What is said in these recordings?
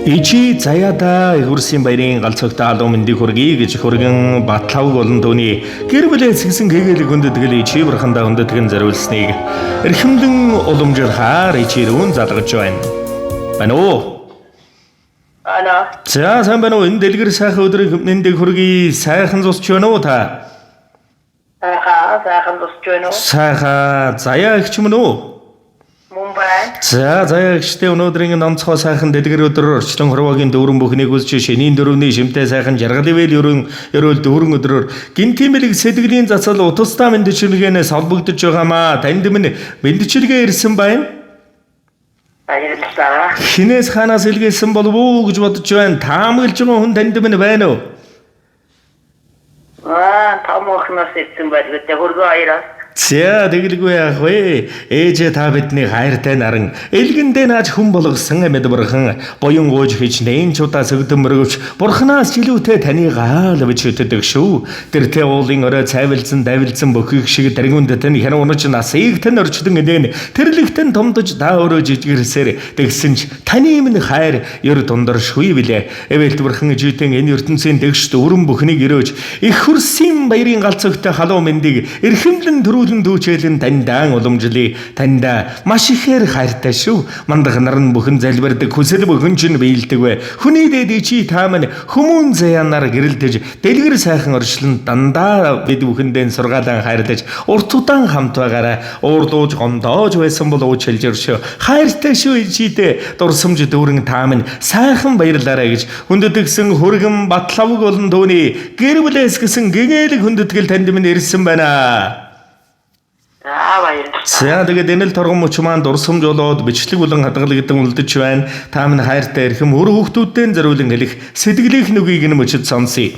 Ичи заяада хөрсийн баярын галцогтой алуу мэндийг хүргэе гэж хүргэн батлавг болон түүний гэр бүлээс гисэн гэгээл хүндэтгэл ичи бурхандаа хүндэтгэн зориулсныг эрхэмлэн уламжлахаар ичи рүүн залгаж байна. Байна уу? Ана. За сайн байна уу? Энэ дэлгэр сайхан өдрийг мэндийг хүргэе. Сайхан зусч байна уу та? Сайхан зусч байна уу? Сайхан заяа их ч юм уу? Мумбай. За заяагчтай өнөөдрийн онцгой сайхан дэлгэр өдрөөр орчлон хорвогийн дүүрэн бүхнийг үзэж шөнийн дөрөвний шимтэй сайхан жаргал ивэл ерөөл дүүрэн өдрөөр гинтимэлэг сэтгэлийн засал утастаа мэндчилгээнээс холбогдож байгаамаа танд минь мэндчилгээ ирсэн байна. Баярлалаа. Хинээс ханаас илгээсэн болов уу гэж бодож байна. Таамаглаж байгаа хүн танд минь байна уу? Таамаглахнаас ирсэн байлгүй хөргөө аяраас. За тэгэлгүй яах вэ? Ээжээ та бидний хайртай наран элгэндээ нааж хүн болгосон амьд бурхан буян гууж хийж нээн чудаа сөгдөн мөргөвч бурханаас жилүүтэй таныг аалвч өтдөг шүү. Тэр тэ уулын орой цайвалзан давилзан бөхийг шиг дэргүнд тань хянаа унаж насыг тань орчлон эдэн тэрлэгтэн томдож та өөрөө жижигэрсээр тэгсэн ч таны минь хайр ер дундар шгүй билээ. Эвэлт бурхан житэн энэ ертөнцийн тэгш дүүрэн бүхнийг өрөөж их хөрсийн баярын галцогтой халуун мэндийг эрхэмлэн дүүчэлэн таньдаан уламжлая. Таньда маш ихээр хайртай шүү. Мандах нар нь бүхэн залбирдаг хүсэл бүхэн чинь биелдэг вэ. Хүний дээд чи та минь хүмүүн заяанаар гэрэлдэж дэлгэр сайхан орчлон дандаа бид бүхэндээ сургаалan хайрлаж урт удаан хамт байгаараа уурлууж гомдоож байсан бол уучлж өршөө. Хайртай шүү ичидээ дурсамж дүүрэн та минь сайхан баярлаарай гэж хүндэтгсэн хүргэн батлавг болон түүний гэр бүлээс гисэн гэгээлэг хүндэтгэл танд минь ирсэн байна. За тэгээд энэ л торгон мөч маань дурсамж болоод бичлэг болон хадгалагдсан үлдэж байна. Та минь хайртай эрхэм өр хүүхдүүдтэй зориулан хэлэх сэтгэлийн нүгийг нь мөчөд сонсъё.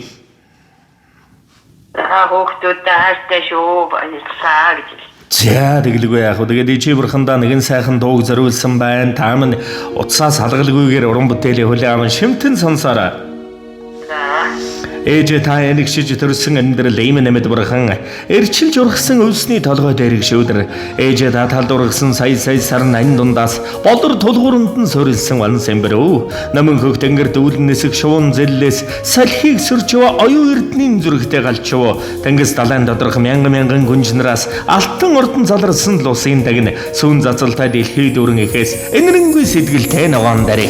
Хүүхдүүдтэй хайртай шүү баярлалаа гэж. За тэгэлгүй яах вэ? Тэгээд ичи бурхандаа нэгэн сайхан дууг зориулсан байна. Та минь утсаас халгалгүйгээр уран бүтээлийн хүлээм шимтэн сонсоорой. Ээж та энийг шиж төрсөн амьдрал ийм нэмэд бурхан эрчилж ургасан өвсний толгой дээрх шүүдэр ээж та талдургасан сая сарын ань дундаас бодор тулгуурамд нь суурилсан ван сэмбэрөө намын хөх тэнгэр дүүлэн нисэх шуун зэллээс салхийг сөрчөө оюун эрдний зүрхтэй галчвоо тэнгис далайн доторх мянган гүнжнараас алтан ордон заларсан л усын дагн сүүн зацалтай дэлхий дүүрэн ихээс энэрэнгүй сэтгэлтэй ногоон дарыг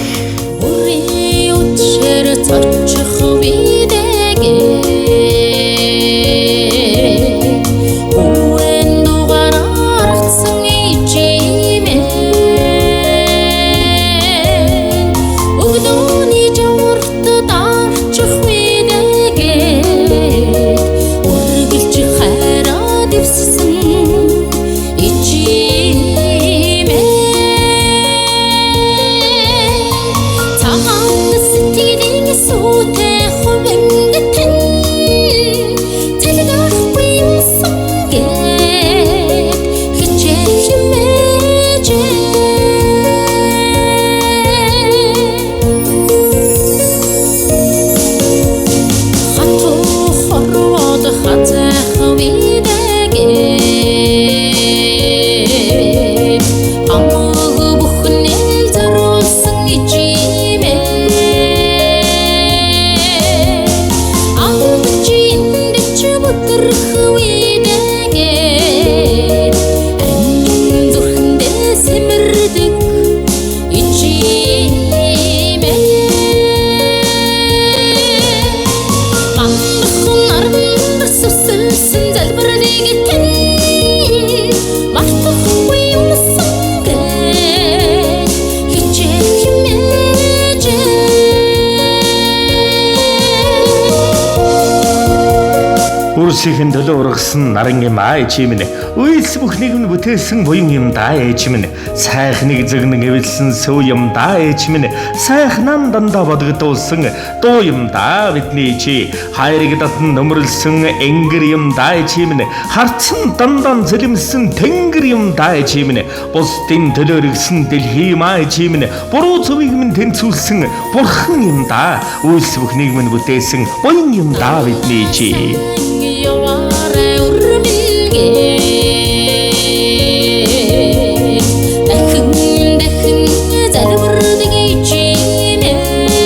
Үрсийн төлөө ургасан нарангийн маа ээжим нэ үйлс бүхнийг нь бүтээсэн буян юм да ээжим нэ сайхныг зэгнэн эвэлсэн сөв юм да ээжим нэ сайхнан дандаа бодгдуулсан дуу юм да бидний чи хайрыг татан нөмрөлсөн энгэр юм да ээжим нэ харцсан дандан зэлэмсэн тэнгэр юм да ээжим нэ бусдын төлөө ирсэн дэлхий маа ээжим нэ буруу зөвийг минь тэнцүүлсэн бурхан юм да үйлс бүхнийг минь бүтээсэн буян юм да бидний чи дахин залбирдаг ичимээ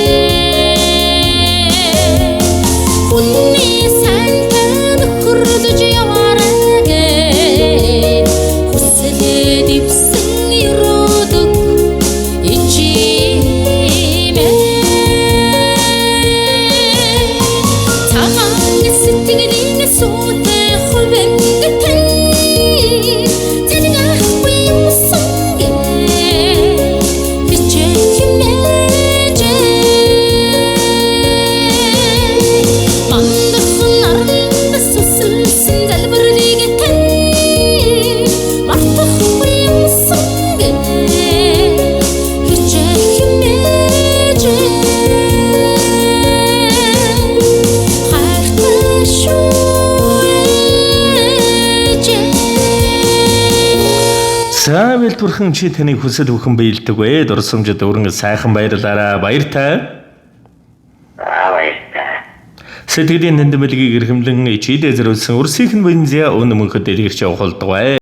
Заавал Бурхан чи таны хүсэл бүхэн биелдэг вэ? Дурсамжид өргөн сайхан баярлаарай. Баяртай. Баярлалаа. Сэтгэлийн нэндэмэлгийг эрхэмлэн ичидэ зэрүүлсэн өрсийнхэн бензя өнөмөнхөд дэлгэрч явах болдог бай.